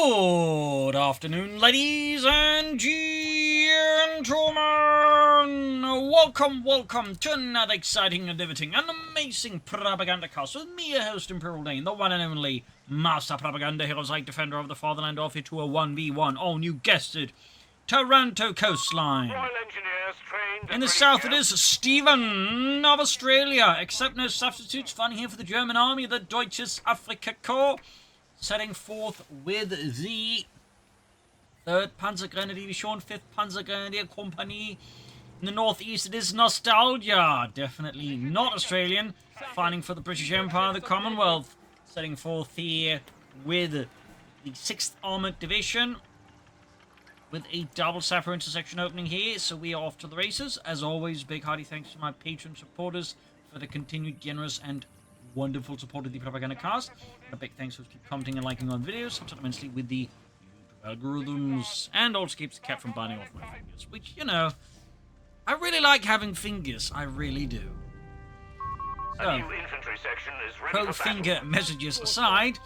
Good afternoon, ladies and gentlemen. Welcome to another exciting and riveting and amazing Propagandacast with me, your host, Imperial Dane, the one and only Master Propaganda Heroes like Defender of the Fatherland, off here to a 1v1. Oh, you guessed it, Taranto Coastline. In the south, it is Stephenn of Australia, except no substitutes finding here for the German army, the Deutsches Afrika Korps, setting forth with the 3rd Panzergrenadier-Division, 5th Panzergrenadier Company. In the northeast, it is Nostalgia, definitely not Australian, fighting for the British Empire, the Commonwealth, setting forth here with the 6th Armoured Division, with a double sapper intersection opening here, so we are off to the races. As always, big hearty thanks to my patron supporters for the continued generous and wonderful support of the Propagandacast. And a big thanks for keep commenting and liking on videos, helps out immensely with the YouTube algorithms, and also keeps the cat from biting off my fingers, which, you know, I really like having fingers, I really do. So, a new infantry section is ready pro for finger messages aside,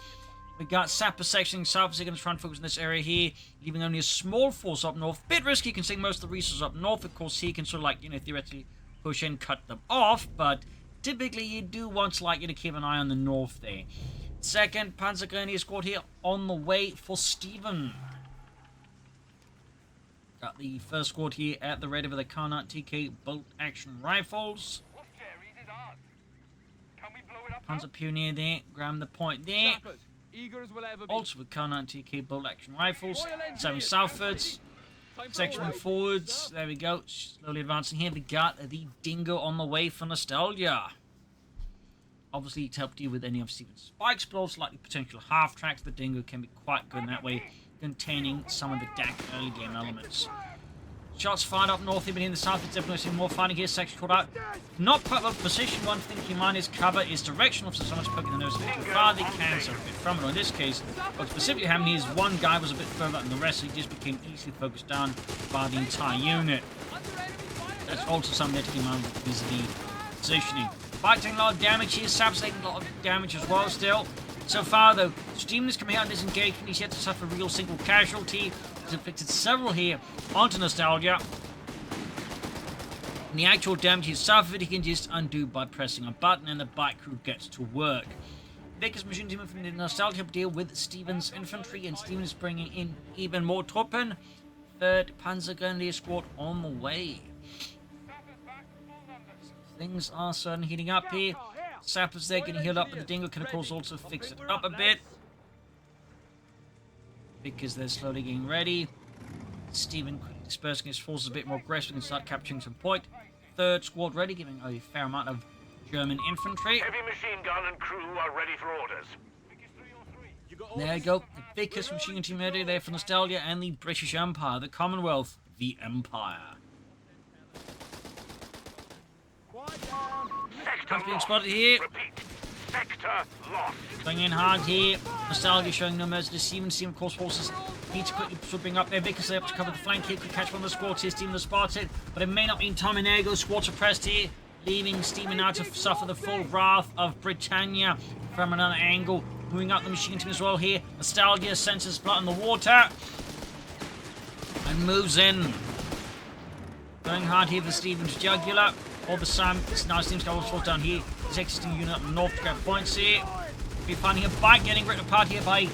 we got sapper sectioning south, so they're going to try and focus on this area here, leaving only a small force up north. Bit risky considering most of the resources up north. Of course, he can sort of like, you know, theoretically push and cut them off, but typically you do want to, like, you know, keep an eye on the north there. 2nd Panzergrenadier Squad here on the way for Stephenn. Got the 1st squad here at the ready with the Carnot TK bolt action rifles. Panzer Pioneer there, grabbing the point there. Also with Carnot TK bolt action rifles. 7 southwards. Sectioning forwards. There we go. Slowly advancing here. We got the Dingo on the way for Nostalgia. Obviously, to help deal with any of Stephen's spikes, but also like the potential half tracks. The Dingo can be quite good in that way, containing some of the DAK early game elements. Shots fired up north, even in the south. It's definitely seeing more fighting here. Section called out. Not quite well positioned. One thing to keep in mind is cover is directional, so someone's poking the nose a bit too far. They can so a bit from it. In this case, what specifically happened is one guy was a bit further up than the rest, so he just became easily focused down by the entire unit. That's also something that to keep in mind is the positioning. Fighting a lot of damage here. Sab's taking a lot of damage as well still. So far, though, Stephenn is coming out in this engagement. He's yet to suffer a real single casualty. He's inflicted several here onto Nostalgia. And the actual damage he's suffered, he can just undo by pressing a button, and the bike crew gets to work. Vickers machine team from the Nostalgia deal with Stephenn's infantry, and Stephenn is bringing in even more Truppen. 3rd Panzergrenadier Squad on the way. So things are certainly heating up here. Sappers there getting healed up, but the Dingo can of course also fix it up a bit, because they're slowly getting ready. Stephenn dispersing his forces a bit more aggressive and start capturing some point. 3rd squad ready, giving a fair amount of German infantry. heavy machine gun and crew are ready for orders. There you go, the Vickers machine team ready there for Nostalgia and the British Empire, the Commonwealth, the Empire. Sector Being lost. spotted here. Repeat. Sector lost. Going in hard here. Nostalgia showing no mercy to Stephenn. Of course, forces need to quickly sweeping up there. Vickers up to cover the flank here. Could catch one of the squads here. Stephenn is spotted, but it may not be in time. And there goes squads are pressed here, leaving Stephenn now to suffer the full wrath of Britannia from another angle. Moving up the machine team as well here. Nostalgia senses blood in the water and moves in. Going hard here for Stephenn's jugular. All the time, it's now seems to go down here. He's exiting unit up north to grab points here. Be finding a bike getting ripped apart here by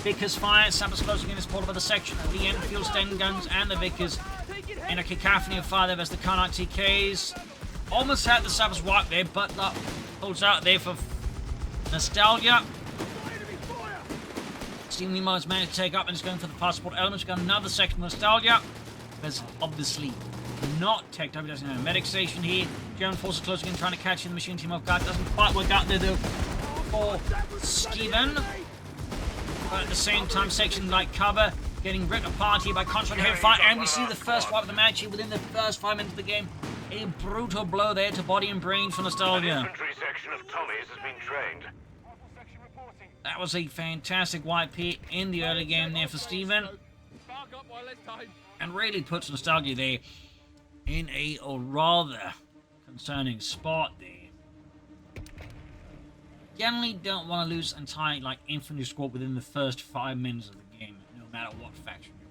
Vickers fire. Sappers closing in as part of the section of the Enfield Sten guns and the Vickers in a cacophony of fire there as the Carnot TKs. Almost had the Sappers wiped there, but that holds out there for Nostalgia. Stephenn meanwhile has managed to take up and is going for the passport elements. We've got another section of Nostalgia. There's obviously not tech up. He doesn't have a medic station here. German forces closing in, trying to catch in the machine team off guard. Doesn't quite work out there though for Stephenn. But at the same time, section like cover getting ripped apart here by constant heavy fire, and we see the first wipe of the match here within the first 5 minutes of the game. A brutal blow there to body and brain for An Nostalgia. infantry section of Tommies has been trained. That was a fantastic wipe here in the early game there for Stephenn, and really puts Nostalgia there in a rather concerning spot there. Generally don't want to lose entire like infantry squad within the first 5 minutes of the game. no matter what faction you're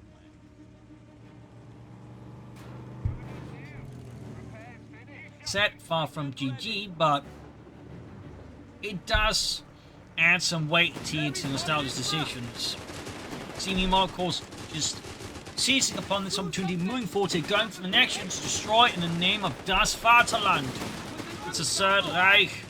playing. Set far from GG, but it does add some weight to Nostalgia's decisions. Seeming more, of course, just seizing upon this opportunity, moving forward to going for the next to destroy in the name of Das Vaterland. It's a Third Reich.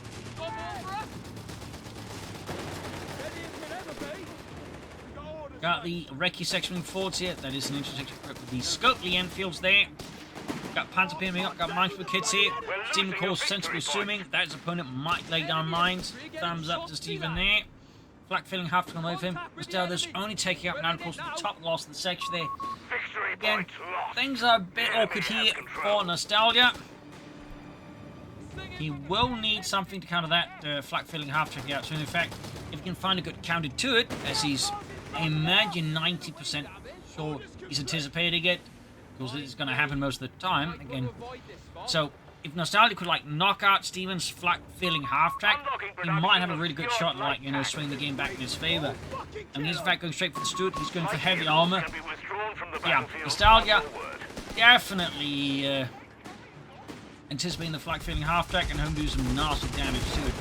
Got the Recce section moving forward here. That is an interesting section with the Scopely Enfields there. Got Panther moving up, got Minesweeper kids here. Stephen, of course, sensible assuming that his opponent might lay down mines. Thumbs up to Stephen there. Flak filling half to come over him. Nostalgia's only taking up now, of course, the top loss of the section there. Again, things are a bit awkward here for Nostalgia. He will need something to counter that flak filling half track out. So in fact, if he can find a good counter to it, as he's, I imagine, 90% sure he's anticipating it, because it's going to happen most of the time. Again, so if Nostalgia could like knock out Stephen's flak filling half track, he might have a really good shot, like, you know, swing the game back in his favor. And he's in fact going straight for the Stuart. He's going for heavy armor. Yeah, Nostalgia definitely anticipating the flak filling half track and home do some nasty damage to it.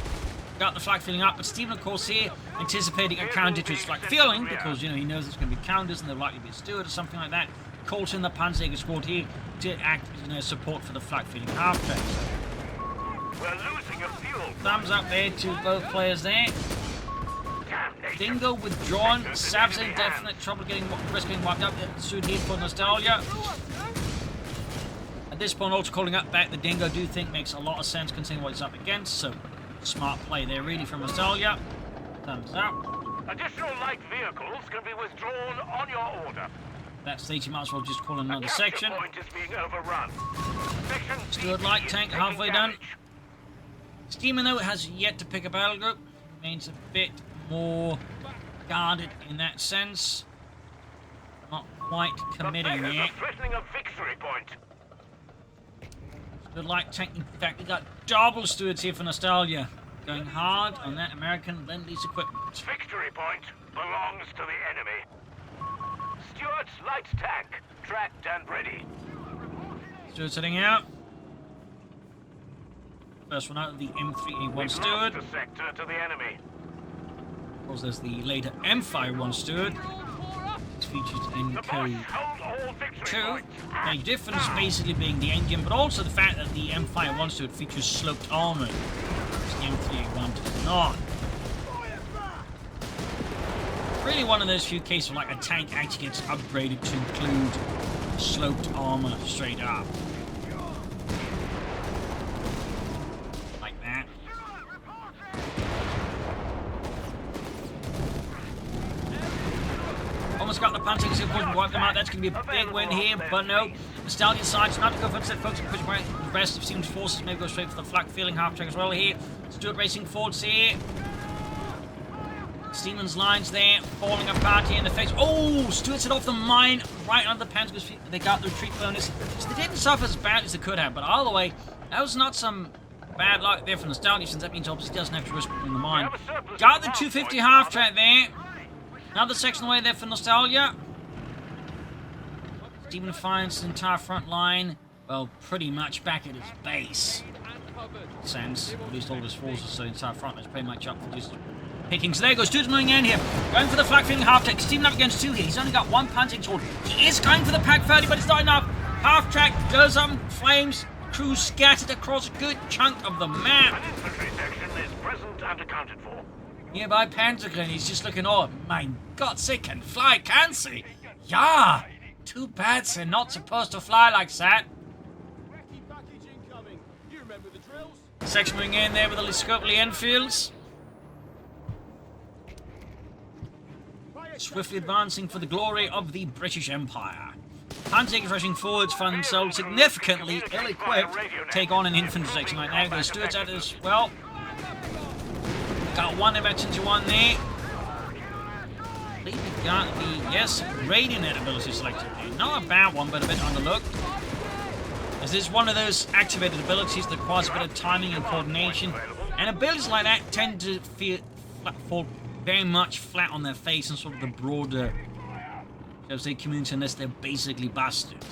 Got the flak filling up, but Stephen, of course, here anticipating a counter to his flak filling, because, you know, he knows there's going to be counters and there'll likely be a Stuart or something like that. Caught in the Panzerjäger squad here to act as, you know, support for the flak filling half track. We're losing a fuel. Thumbs up there to both players there. Dingo withdrawn. Sav's in definite trouble getting wiped up. Soon here for Nostalgia. At this point, also calling up back the Dingo, do think makes a lot of sense considering what he's up against. So, smart play there, really, from Nostalgia. Thumbs up. Additional light vehicles can be withdrawn on your order. That stage, you might as well just call another section. Point is being overrun. Stuart light tank halfway done. Steamer, though, has yet to pick a battle group. Remains a bit more guarded in that sense. Not quite committing yet. Threatening a victory point. Stuart light tank, in fact, we got double Stuarts here for Nostalgia. Going hard on that American Lend-Lease equipment. Victory point belongs to the enemy. Stuart's light tank, tracked and ready. Stuart's heading out. First one out of the M3A1 Stuart. The sector to the enemy. Of course, there's the later M51 Stuart. It's featured in Code 2. The difference basically being the engine, but also the fact that the M51 Stuart features sloped armor. The M3A1 does not. Really one of those few cases where like a tank actually gets upgraded to include sloped armor straight up. Like that. Almost got the punching, so push and wipe them out. That's going to be a big win here, but no. Nostalgia decides not to go for instead, folks, and push away the rest of Stephen's forces. Maybe go straight for the flak filling half track as well here. Stuart racing forwards here. Stephen's lines there, falling apart here in the face. Oh, Stuart's hit off the mine right under the Panzer's feet. They got the retreat bonus. So they didn't suffer as bad as they could have, but all the way, that was not some bad luck there for Nostalgia, since that means obviously he doesn't have to risk in the mine. Got the 250 half track there. Another section away there for Nostalgia. Stephen finds the entire front line, well, pretty much back at its base. Sense, at least all of his forces, so the entire front is pretty much up for just picking. So there goes, Stuart's moving in here. Going for the flak filling half track. Stephen up against two here. He's only got one punching sword. He is going for the pack 30, but it's not enough. Half track goes up in flames. Crew scattered across a good chunk of the map. An infantry section is present and accounted for. Nearby Pentagon, he's just looking, oh, mein Gott, they can fly, can't they? Yeah. Too bad they're not supposed to fly like that. Section moving in there with the Scopely Enfields. Swiftly advancing for the glory of the British Empire. Panzerjägers rushing forwards find themselves significantly ill-equipped to take on an infantry section right now. The Stuarts out as well. Got one emergency one there. I believe we got the, yes, Radionet ability selected here. Not a bad one, but a bit underlooked. As this is one of those activated abilities that requires a bit of timing and coordination. And abilities like that tend to fall very much flat on their face and sort of the broader Those state community unless they're basically bastards.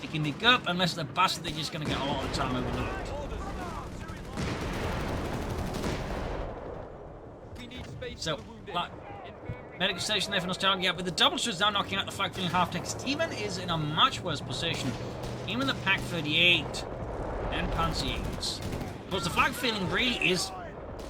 They can be good, unless they're bastards, they're just going to get a lot of time overlooked. So, like, medical station there for Nostalgia, but the double shots now knocking out the flag feeling half-tech. Stephenn is in a much worse position. Even the Pack 38 and Panzers. Because the flag feeling really is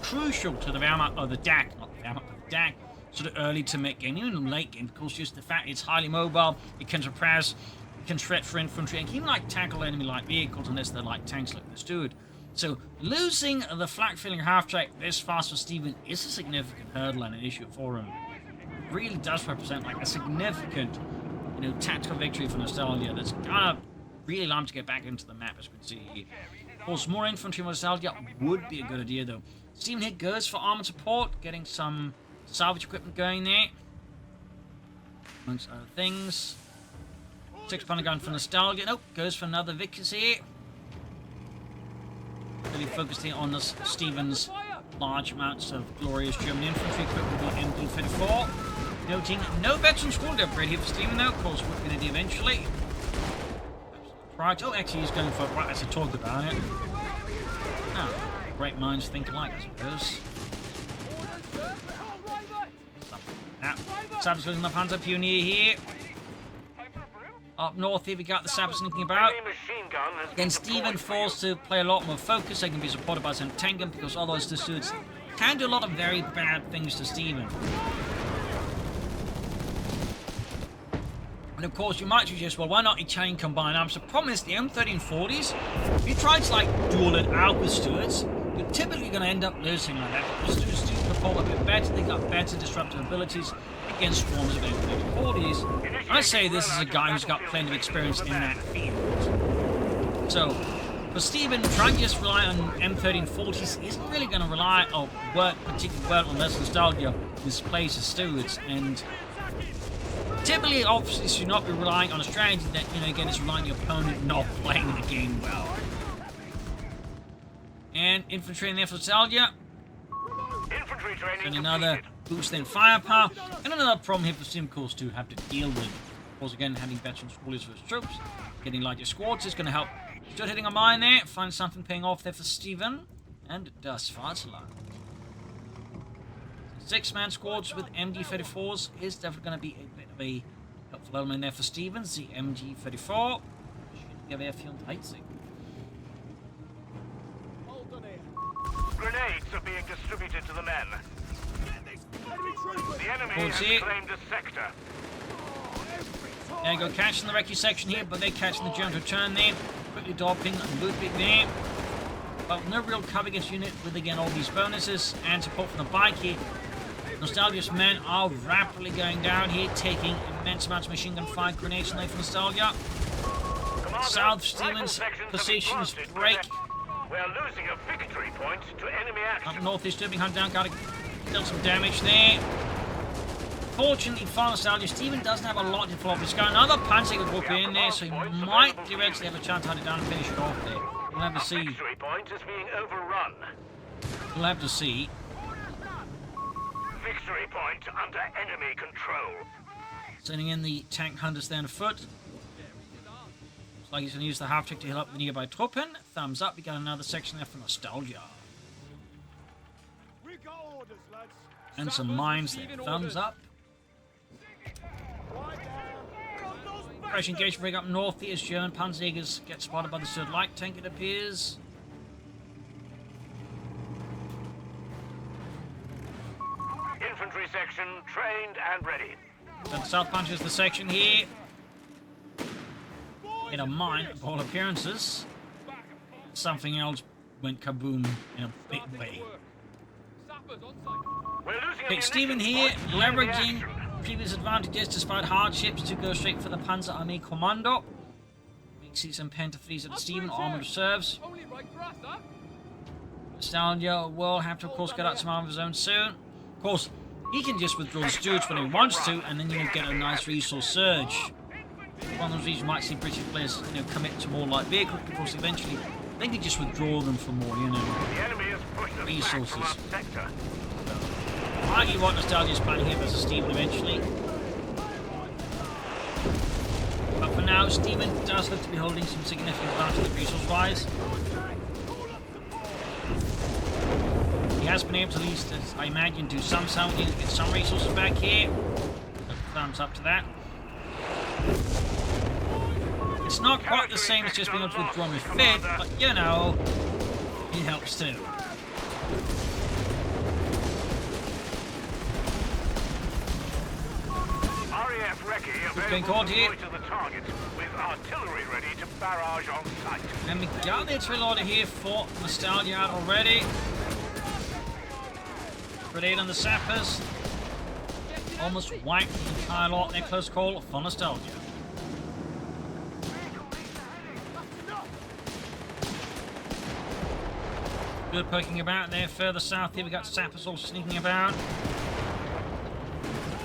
crucial to the Wehrmacht, or the DAK, not the Wehrmacht, but the DAK, sort of early to mid game, even in late game, because just the fact it's highly mobile, it can suppress, it can shred for infantry, and can even like tackle enemy light vehicles unless they're like tanks like the Steward. So losing the flag feeling half-track this fast for Stephenn is a significant hurdle and an issue for him. It really does represent like a significant, you know, tactical victory for Nostalgia that's gonna really allow him to get back into the map, as we can see here. Of course, more infantry for Nostalgia would be a good idea though. Stephenn here goes for armored support, getting some salvage equipment going there, amongst other things. 6-pounder gun for Nostalgia. Nope, goes for another Vickers here. Really focusing on Stephenn's large amounts of glorious German infantry equipped with the MD-34. Noting no veteran squad upgrade here for Stephenn though, of course, would be the idea eventually. Right, oh, actually he's going for, right, let's talk about it. Oh, great minds think alike, I suppose. Sabres losing the Panzer Pioneer here. Up north here we got the Sabres sneaking about. Again, Stephenn forced to play a lot more focus. They can be supported by some Tengen because otherwise the Suits can do a lot of very bad things to Stephenn. And of course you might suggest, well, why not a chain combined arms? The problem is the M1340s, if you try to like duel it out with Stuarts, you're typically going to end up losing like that. The Stuarts do perform a bit better, they got better disruptive abilities against swarms of M1340s. I say this is a guy who's got plenty of experience in that field. So, for Stephenn, trying to just rely on M1340s isn't really going to rely or work particularly well unless Nostalgia displaces Stuarts. And typically, obviously, should not be relying on a strategy that, you know, again, is relying on your opponent not playing the game well. And infantry in there for Nostalgia. Infantry training And another boost in firepower. And another problem here for Stephenn, of course, to have to deal with. Of course, again, having veteran spoilers for his troops. Getting larger squads is going to help. Still hitting a mine there. Find something paying off there for Stephenn. And it does. Varsala. 6-man squads with MG-34s is definitely going to be a bit of a helpful element there for Stephenn. The MG-34. Grenades are being distributed to the men. The enemy has claimed a sector. There you go, catching the recce section here, but they're catching the German return there. Quickly dropping Ludwig there. But no real cover against unit with, again, all these bonuses and support from the bike here. Nostalgia's men are rapidly going down here, taking immense amounts of machine gun fire grenades from Nostalgia. South Stephenn's positions break. We're losing a victory point to enemy action. Up north, he's disturbing hunt down, gotta deal some damage there. Fortunately for Nostalgia, Stephenn doesn't have a lot to follow up. He's got another Panzer would walk in there, so he might theoretically have a chance to hunt it down and finish it off there. We'll have to see. Victory point is being overrun. We'll have to see. Victory point under enemy control. Sending in the tank hunters there on foot. Looks like he's going to use the half-tick to heal up the nearby Truppen. Thumbs up, we got another section there for Nostalgia. And some mines there. Thumbs up. Fresh engagement rig up north here as German Panzerjägers get spotted by the third light tank, it appears. Infantry section trained and ready. So the South Punch is the section here. In a mine, of all appearances. Something else went kaboom in a big way. Okay, Stephenn here, leveraging previous advantages despite hardships to go straight for the Panzer Army Commando. We see some Penta-3s at Stephenn, armored reserves. Nostalgia will have to, of course, get out some armor of his own soon. Of course, he can just withdraw the Stuarts when he wants to, and then you get a nice resource surge. One of those reasons you might see British players, you know, commit to more light vehicles, because eventually they can just withdraw them for more, you know, resources. Partly what Nostalgia is planning here versus Stephenn eventually. Stephenn does look to be holding some significant advantage resource-wise. He has been able to at least, as I imagine, do some salvaging to get some resources back here. So thumbs up to that. It's not quite the same as just being able to withdraw with fit, but you know, it helps too. RAF recce Caught available here. to the target with artillery ready to barrage on sight. And we got the artillery loader here for Nostalgia out already. Grenade on the sappers. Almost wiped the entire lot. Their close call for Nostalgia. Good poking about there. Further south here we got sappers all sneaking about.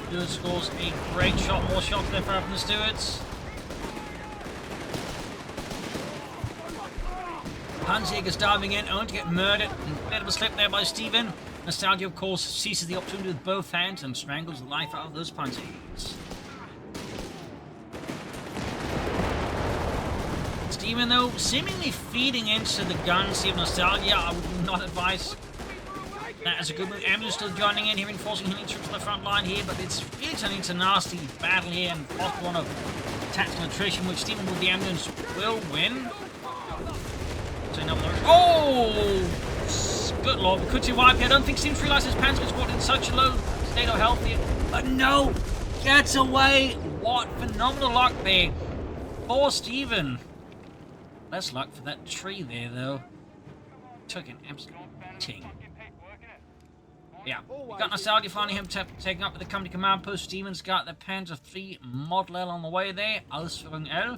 Stewart scores a great shot. More shots there from the Stewards. Panzer's diving in, only to get murdered. Bit of a slip there by Stephenn. Nostalgia, of course, seizes the opportunity with both hands and strangles the life out of those Panzers. Stephenn, though, seemingly feeding into the guns here of Nostalgia. I would not advise that as a good move. Ambulance still joining in here, reinforcing healing troops on the front line here, but it's really turning into a nasty battle here and possible one of tactical attrition, which Stephenn with the ambulance will win. Oh! Good lord, we could see wipe here. I don't think Stephenn realised his pants was caught in such a low state of health here. But no! Gets away! What phenomenal luck there for Stephenn. Less luck for that tree there, though. Took an absolute beating. Yeah, we got Nostalgia finally him taken up with the company command post. Stephenn's got the Panzer III Model L on the way there. Ausführung L.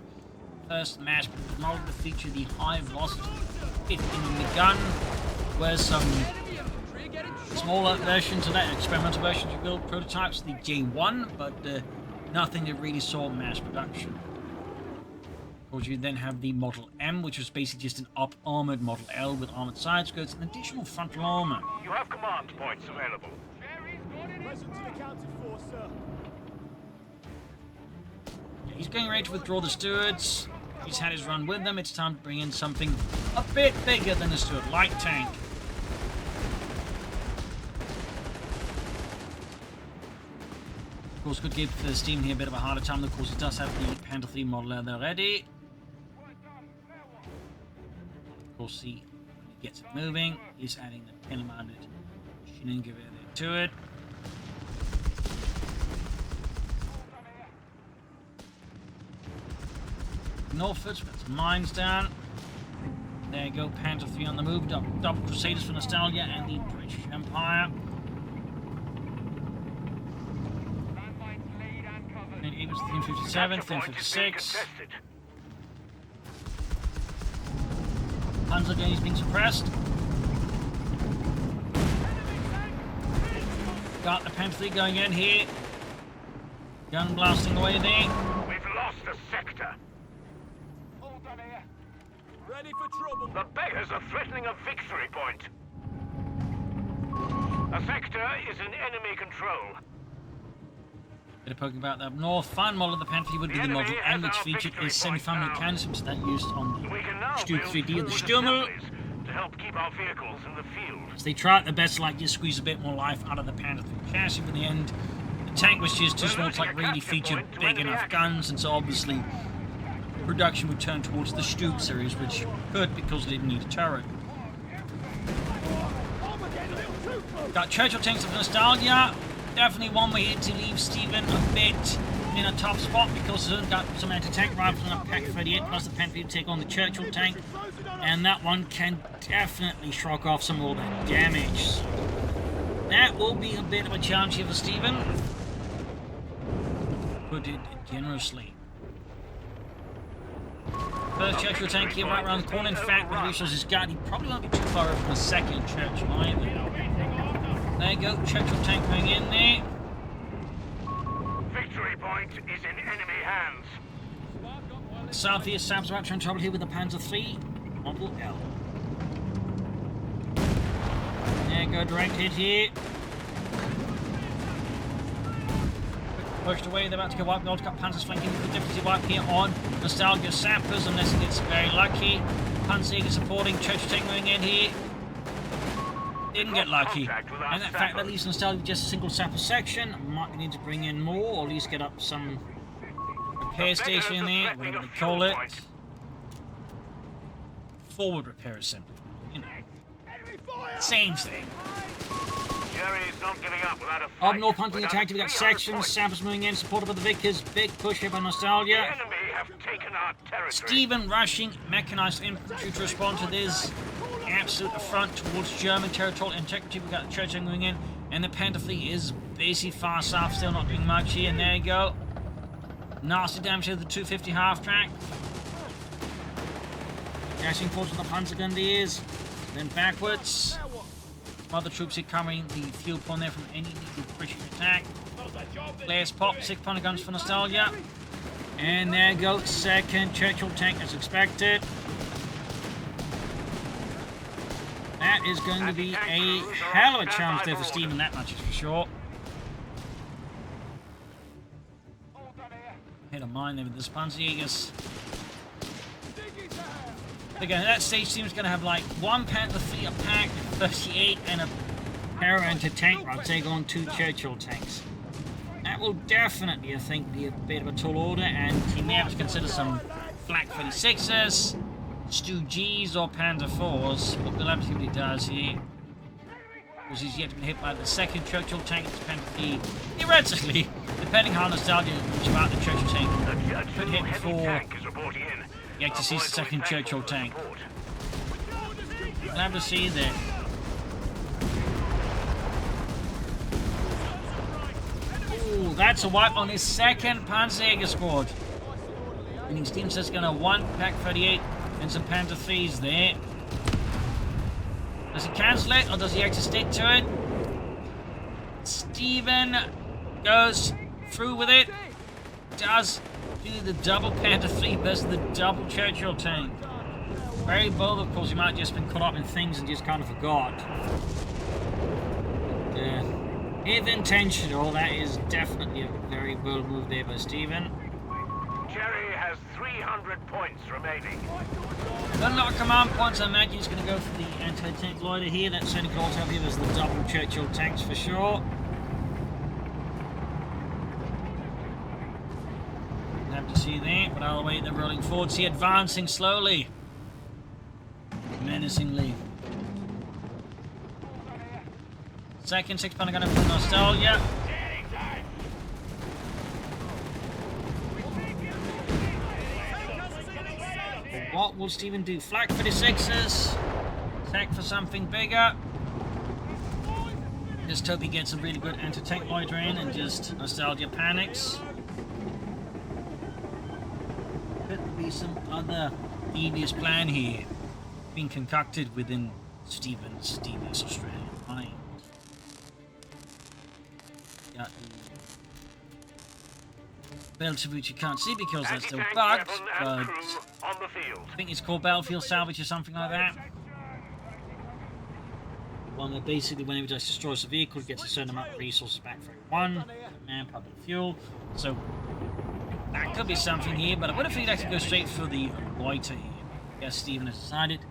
First mass model to feature the high velocity 15mm gun, whereas some smaller versions of that, experimental versions you build prototypes, the J1, but nothing that really saw mass production. Of course, you then have the Model M, which was basically just an armored Model L with armored side skirts and additional frontal armor. You have command points available. He's getting ready to withdraw the Stewards. He's had his run with them. It's time to bring in something a bit bigger than a Steward. Light tank. Of course, could give Stephenn here a bit of a harder time. Of course, he does have the Panzer III Model L there ready. Of course, he gets it moving. He's adding the pin-mounted machining gewehr there to it. Norfolk, put some mines down. There you go, Panzer III on the move. Double Crusaders for Nostalgia and the British Empire. And it was 1357, 1356. Panzer again is being suppressed. Got the Panzer III going in here. Gun blasting away there. We've lost a sector. Ready for trouble. The beggars are threatening a victory point. A sector is in enemy control. Bit of poking about that up north. Fine model of the Panzer would be the Model M, which featured a semi-family mechanisms that used on the Stuke 3D of the Stürmer. To help keep our vehicles in the field. So they tried their best to like just squeeze a bit more life out of the Panzer III chassis, but in the end, the tank was just too small to like really feature big enough guns, and so obviously production would turn towards the Stuke series, which could because they didn't need a turret. Got Churchill tanks of Nostalgia. Definitely one way here to leave Stephenn a bit in a tough spot because he's got some anti-tank rifles and a Pak-38 plus the Panther to take on the Churchill tank, and that one can definitely shrug off some of all that damage. So that will be a bit of a challenge here for Stephenn. Put it generously. First Churchill tank here right around the corner. In fact, with the resources got, he probably won't be too far over from the second Churchill either. There you go, Churchill tank going in there. Victory point is in enemy hands. Southeast Sam's about to trouble here with the Panzer III Model L. There you go, direct hit here. pushed away. They're about to go wipe. The old cut Panzers flanking with the difficulty wipe here on Nostalgia Sappers, unless he gets very lucky. Panzer supporting Churchill tank moving in here. Didn't get lucky. And that fact that leaves Nostalgia just a single sapper section. Might need to bring in more, or at least get up some repair station in there, whatever they call it. Forward repair assembly. You know. Same thing. Jerry's not giving up without a fight. Up north hunting attack, we got sections, sappers moving in, supported by the Vickers. Big push here by The Nostalgia. enemy have taken our territory. Stephenn rushing mechanized infantry to respond to this absolute affront towards German territorial integrity. We got the Churchill moving in, and the Panther fleet is basically far south, still not doing much here. And there you go. Nasty damage to the 250 half track. Dashing forward with the Panzergrenadiers, then backwards. Other troops here covering the fuel pond there from any needed British attack. Flares pop, 6 pounder guns for Nostalgia. And there goes second Churchill tank as expected. That is going to be a hell of a challenge there for Stephenn, that much is for sure. Hit a mine there with this Panzerjägers. Again, at that stage, Stephen's going to have like one Panther fleet, a pack, 38, and a pair of anti-tank rods. They go on 2 Churchill tanks. That will definitely, I think, be a bit of a tall order, and he may have to consider some Flak 36s, Stu Gs, or Panther 4s. But we'll have to see what he does here. Because he's yet to be hit by the second Churchill tank. It's Panther fleet. Theoretically, depending how Nostalgia is about the Churchill tank, could hit before you have to see the second Churchill tank. We'll have to see there. Ooh, that's a wipe on his second Panzerjäger squad. Meaning Stephenn says going to 1 Pack 38 and some Panther 3s there. Does he cancel it or does he actually stick to it? Stephenn goes through with it. Does do the double Panther 3 versus the double Churchill tank. Very bold, of course. He might have just been caught up in things and just kind of forgot. If intentional, that is definitely a very bold move there by Stephenn. Jerry has 300 points remaining. Got a lot of command points. I imagine he's going to go for the anti-tank loader here. That certainly could also help him as the double Churchill tanks for sure. Have to see there, but all the way they're rolling forward. See, advancing slowly, menacingly. Second 6 pounder gun for Nostalgia. What will Stephenn do? Flak 36s. Attack for something bigger. Just hope he gets a really good anti-tank loader in and just Nostalgia panics. Could be some other devious plan here being concocted within Stephenn's devious Australian mind. Got the belts which you can't see because they're still bugged, but I think it's called battlefield salvage or something like that. One that basically, whenever it destroys the vehicle, it gets a certain amount of resources back for everyone, manpower and fuel. So that could be something here, but I would have figured I could go straight for the loiter here. I guess Stephenn has decided.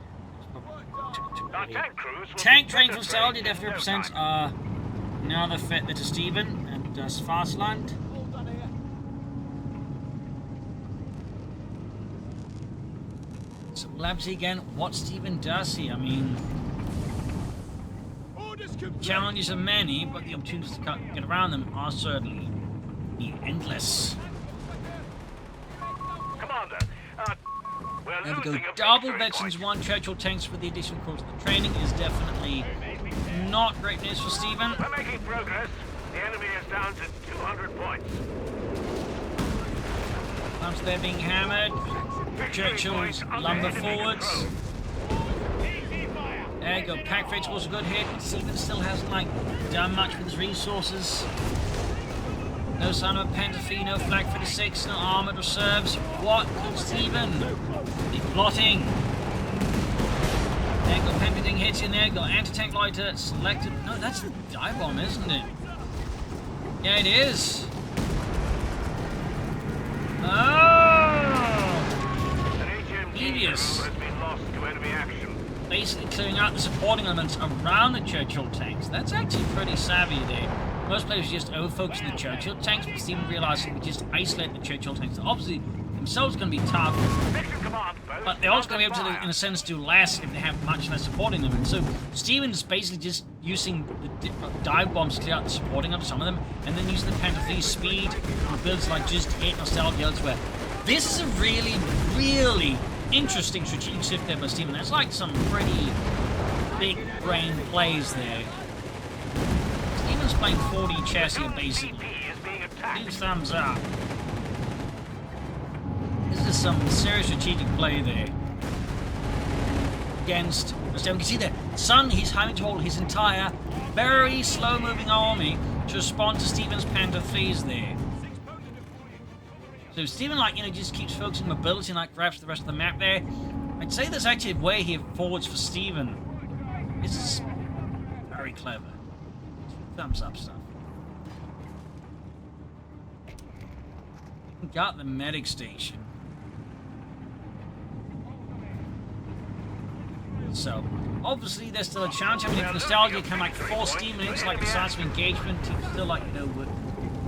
Tank train from Saudi definitely represents another fit to Stephenn and does Fastland. So we'll have to see again what Stephenn does here. I mean, challenges are many, but the opportunities to get around them are certainly endless. Commander, There we go. Double veterans, 1 Churchill tanks with the additional course of the training is definitely not great news for Stephenn. We're making progress. The enemy is down to 200 points. Once they're being hammered, Churchill's lumber forwards. There you go. Pack Fates was a good hit. Stephenn still hasn't done much with his resources. No sign of a Panther, no Flak 36, no armoured reserves. What could Stephenn be plotting? There you go, Panther getting hits in there. Got anti-tank lighter selected. No, that's the dive bomb, isn't it? Yeah, it is. There you go, Panther getting hits in there. Got anti-tank lighter selected. No, that's the dive bomb, isn't it? Yeah, it is. Yeah, it is. There you go, Panther getting hits in there. Got anti-tank lighter selected. No, that's the dive bomb, isn't it? Yeah, it is. clearing out the supporting elements around the Churchill tanks. That's actually pretty savvy there. Most players just over-focus on the Churchill tanks, but Stephenn realizing we just isolate the Churchill tanks. Obviously, themselves going to be tough, but they're also going to be able to, in a sense, do less if they have much less supporting them. And so Stephenn's basically just using the dive bombs to clear out the supporting of some of them, and then using the Panther speed and builds like just hit Nostalgia elsewhere. This is a really, really interesting strategic shift there by Stephenn. That's like some pretty big brain plays there. Stephenn's playing 4D chess here, basically. Huge thumbs up. This is some serious strategic play there. Against Nostalgia. You can see the Sun, he's having to hold his entire, very slow-moving army to respond to Stephenn's Panther IIIs there. So Stephenn, like, you know, just keeps focusing on mobility and, like, grabs the rest of the map there. I'd say there's actually a way here forwards for Stephenn. This is very clever. Thumbs up stuff. Got the medic station. So, obviously, there's still a chance. I mean, if Nostalgia can, like, force Stephenn into, like, decisive engagement, he can still, like, you know,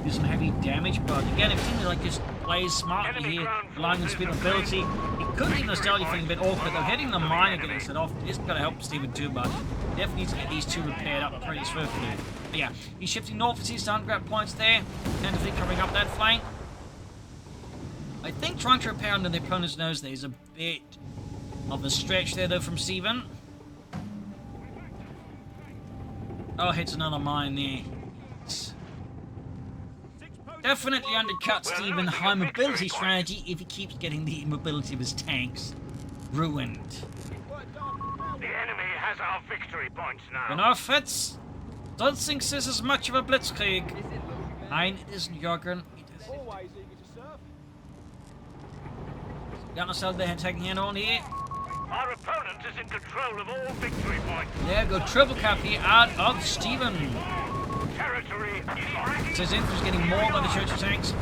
do some heavy damage. But again, if Stephenn, like, just plays smartly here, relying on speed and ability, he could leave Nostalgia feeling a bit awkward, though. Hitting the miner getting set off is going to help Stephenn too much. Definitely needs to get these two repaired up pretty swiftly. But yeah, he's shifting north as he's to grab points there. Tentatively covering up that flank. I think trying to repair under the opponent's nose there is a bit of a stretch there, though, from Stephenn. Oh, hits another mine there. Definitely undercut Stephen's high mobility strategy if he keeps getting the mobility of his tanks ruined. The enemy has our victory points now. Enough, it's... Don't think this is much of a blitzkrieg. Nein, it isn't, Jürgen. It isn't. Always eager to serve. Got myself there taking it on here. Our opponent is in control of all victory points. There go triple cap here out of Stephenn. Territory is ready. So his infantry's getting more by the Churchill tanks.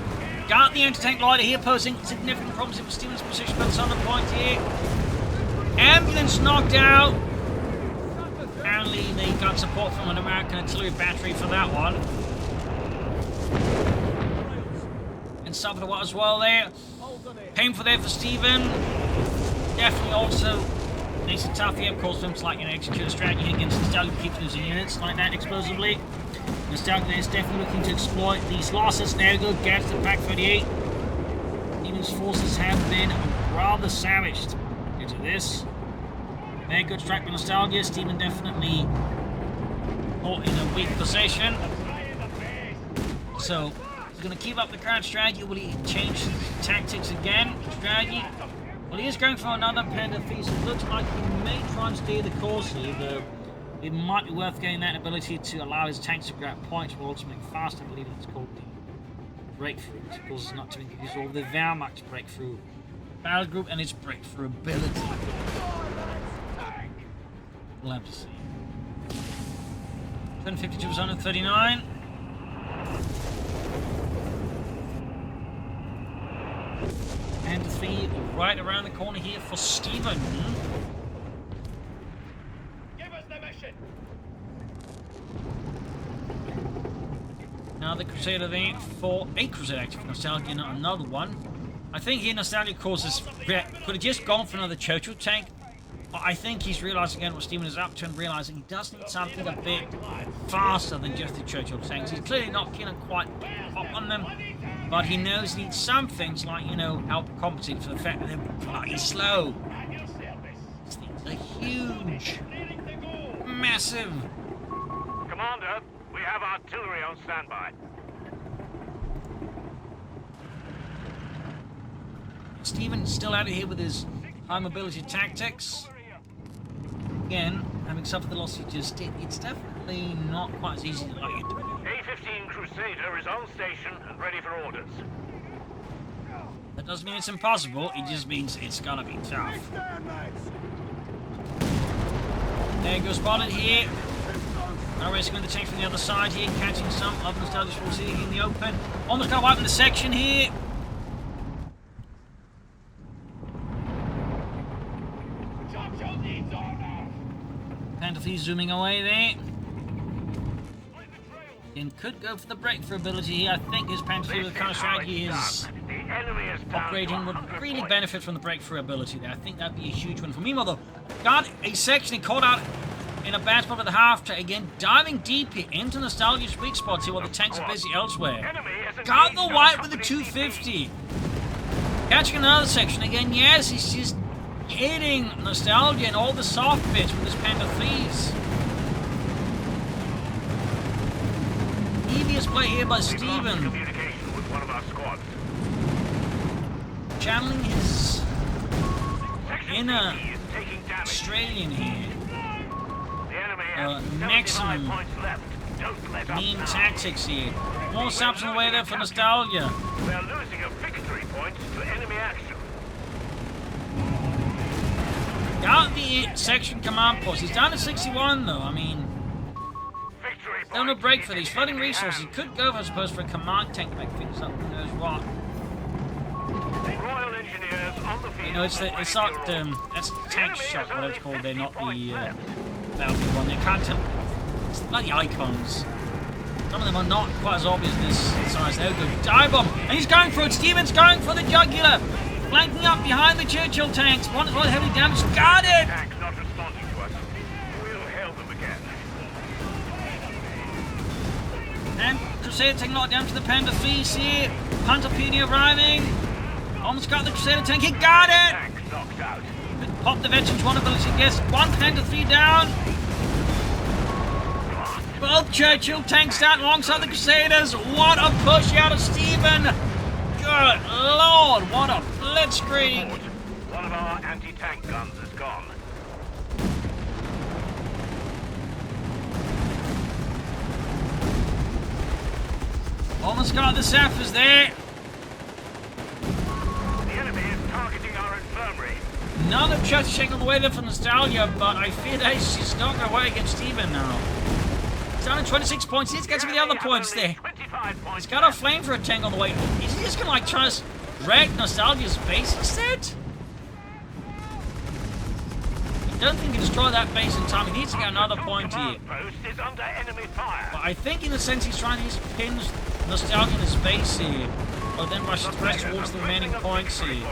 Got the anti-tank lighter here, posing significant problems for Stephenn's position, but it's on the point here. Ambulance knocked out. Apparently they got support from an American artillery battery for that one. And suffered a lot as well there. Painful there for Stephenn. Definitely also makes it tough here, of course, for him to, like, you know, execute a strategy against Nostalgia, keeps losing units like that explosively. Nostalgia is definitely looking to exploit these losses. There we go, gets the Pack 38. Stephenn's forces have been rather savaged due to this. Very good strike by Nostalgia. Stephenn definitely caught in a weak position. So, he's going to keep up the current strategy. Will he change tactics again? Strategy? Well, he is going for another Panther feast. It looks like he may try and steer the course here, though it might be worth getting that ability to allow his tanks to grab points while also making fast. I believe it's called the breakthrough, which of course is not to confuse all the Wehrmacht's breakthrough battle group and its breakthrough ability. We'll have to see. 1052 to 139. And the three right around the corner here for Stephenn. Give us the mission. Now the Crusader there for a Crusader active Nostalgia, not another one. I think here Nostalgia causes could have just gone for another Churchill tank. But I think he's realizing again what Stephenn is up to and realizing he does need something a bit faster than just the Churchill tanks. He's clearly not keen on quite pop on them. But he knows he needs some things like, you know, help compensate for the fact that they're bloody slow. These things are huge. Massive. Commander, we have artillery on standby. Stephenn's still out of here with his high mobility tactics. Again, having suffered the loss he just did, it's definitely not quite as easy to like it. A-15 Crusader is on station and ready for orders. That doesn't mean it's impossible, it just means it's gonna be tough. There goes spotted here. Now rescuing the tank from the other side here, catching some of Nostalgia's forces here in the open. Almost got wiped in the section here. Panther 3 zooming away there. And could go for the breakthrough ability here. I think his Panther 3 with the kind of strategy is upgrading would really benefit from the breakthrough ability there. I think that'd be a huge one for me. Meanwhile, got a section he caught out in a bad spot at the half track. Again, diving deep here into Nostalgia's sweet spots here while the tanks are busy elsewhere. Got the white with the 250. Catching another section again. Yes, he's just hitting Nostalgia and all the soft bits with his Panther 3s. Devious play here by Stephenn. Channeling his inner Australian here. Maximum meme tactics here. More saps on the way there for Nostalgia. They're losing a victory point to enemy action. Got the section command post. He's down to 61 though. I mean, don't no break for these flooding resources. He could go, I suppose, for a command tank to make things up. Who knows what? Royal Engineers on the field. You know, it's not that's tank shot, whatever it's called. They're not the battlefield one. They can't tell. It's like the icons. Some of them are not quite as obvious in this size. There we go. Dive bomb, and he's going for it. Stephenn's going for the jugular, flanking up behind the Churchill tanks. One is well heavily damaged. Got it. Tanks not responding to us. We'll hail them again. And Crusader taking a lot down to the Panther 3s here. Hunter Puny arriving. Almost got the Crusader tank. He got it! Tanks knocked out. Pop the veterans one ability. Yes, one Panther 3 down. Both Churchill tanks down alongside the Crusaders. What a push out of Stephenn. Good lord, what a blitzkrieg. One of our anti-tank guns is gone. Almost got the Zephyrs there. The enemy is targeting our infirmary. None of Churchill taking on the way there for Nostalgia, but I fear that she's not going to work against Stephenn now. He's down to 26 points. He needs to get some of the other points there. He's got a flamethrower tank on the way. Is he just going to like try to wreck Nostalgia's base instead? I don't think he can destroy that base in time. He needs to get another point here. Post is under enemy fire. But I think in a sense he's trying to just pin Nostalgia in his base here. But then rush towards the remaining points here.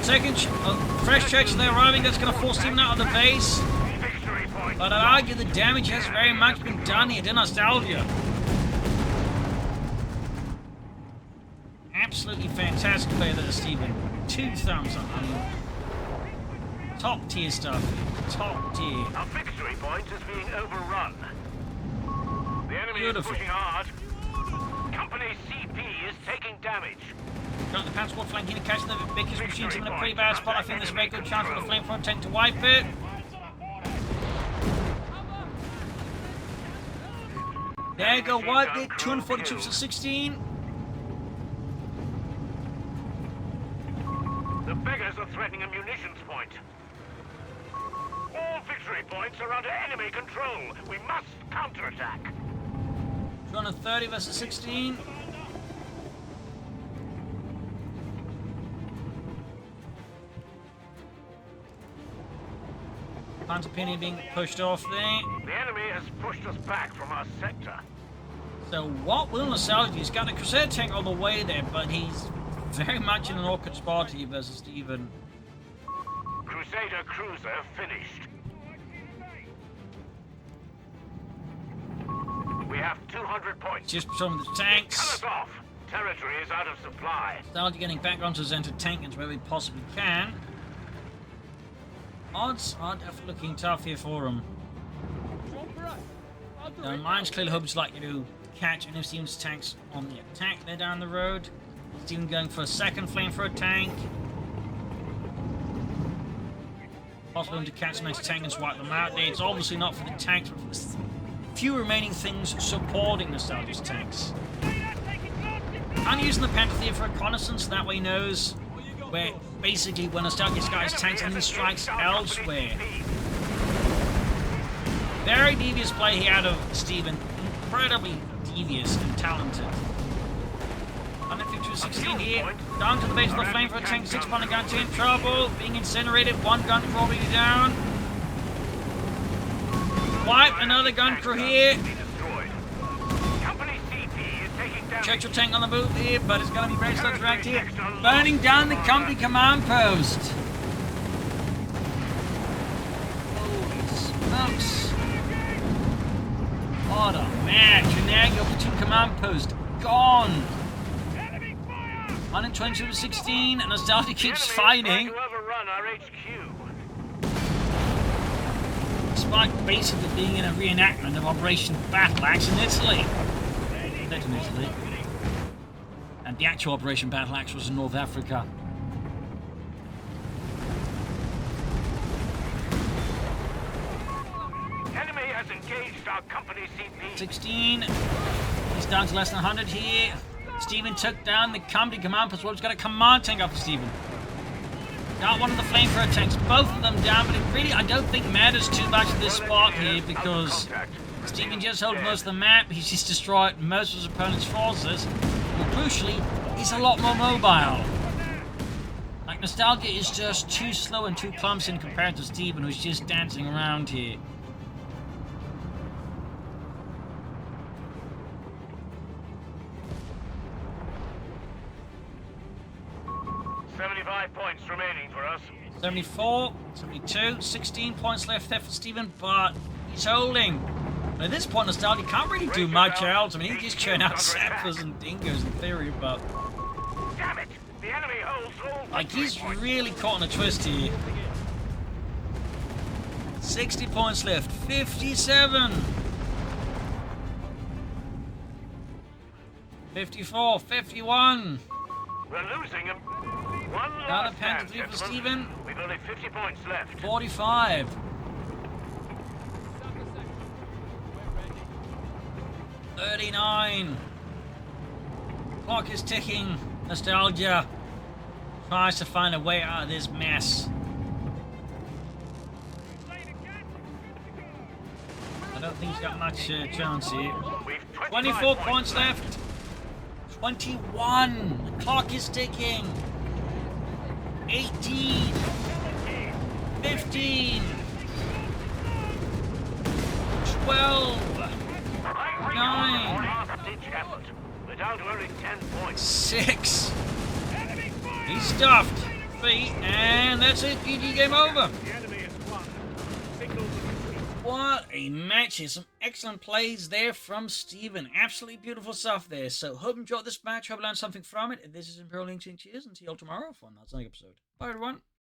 Second, fresh Churchill there arriving. That's going to force Stephenn out of the base. But I'd argue the damage has very much been done here to Nostalgia. Absolutely fantastic play there, Stephenn. 2 thumbs up. I mean, top tier stuff. Top tier. Our victory point is being overrun. The enemy Beautiful. is pushing hard. Company CP is taking damage. Got the Panther squad flanking and catching the Vickers machine team in a pretty bad spot. I think there's a very good chance for the flamethrower tank to wipe it. There you go, wipe it. 242 to 16. The beggars are threatening a munitions point. All victory points are under enemy control. We must counterattack. 230 versus 16. Panther Penny being pushed off there. The enemy has pushed us back from our sector. So what will Nostalgia? He's got a Crusader tank on the way there, but he's very much in an awkward spot here versus Stephenn. Crusader cruiser finished. We have 200 points. Just some of the Cut tanks. us off. Territory is out of supply. Nostalgia getting back onto his tank where we possibly can. Odds are definitely looking tough here for him. The Lions clearly hopes likely to catch any of Stephenn's tanks on the attack there down the road. Stephenn going for a second flamethrower tank. Possible to catch the next tank and wipe them out there. It's obviously not for the tanks, but for the few remaining things supporting Nostalgia's tanks. I'm using the Panther here for reconnaissance, that way he knows where basically when Nostalgia's got his tanks and he strikes elsewhere. Very devious play here out of Stephenn. Incredibly devious and talented. 152 to 16 here. Down to the base of the flame for a tank. 6-pounder gun in trouble. Being incinerated. One gun crew already down. Wipe another gun crew here. Churchill tank on the move here, but it's going to be very slow direct here. Burning down the company command post. Holy smokes. What a match. And now your platoon command post gone. 122 to 16, and Nostalgia keeps fighting. Despite basically being in a reenactment of Operation Battle Axe in Italy. Set in Italy. And the actual Operation Battle Axe was in North Africa. Enemy has engaged our company CP. 16. He's down to less than 100 here. Stephenn took down the company command post. Well, he's got a command tank up for Stephenn. Got one of the flamethrower tanks. Both of them down, but it really, I don't think, matters too much at this spot here because Stephenn just holds most of the map. He's just destroyed most of his opponent's forces. But crucially, he's a lot more mobile. Like, Nostalgia is just too slow and too clumsy in comparison to Stephenn, who's just dancing around here. Points remaining for us. 74, 72, 16 points left there for Stephenn, but he's holding. But at this point, Nostalgia can't really do much else. I mean, he just churn out sappers and dingoes in theory, but... Damn it! The enemy holds all. Like, he's really caught in a twist here. 60 points left, 57. 54, 51. We're losing him. One Down last a pen to 3 for Stephenn. We've only 50 points left. 45. 39. Clock is ticking. Nostalgia tries to find a way out of this mess. I don't think he's got much chance here. 24 points left. 21. The clock is ticking. 18. 15. 12. 9. We're down to only 10 points. 6. He's stuffed. 3. And that's it. GG, game over. What a match. Here's some excellent plays there from Stephenn. Absolutely beautiful stuff there. So hope you enjoyed this match. Hope you learned something from it. This is Imperial Link saying cheers and see you all tomorrow for another episode. Bye everyone.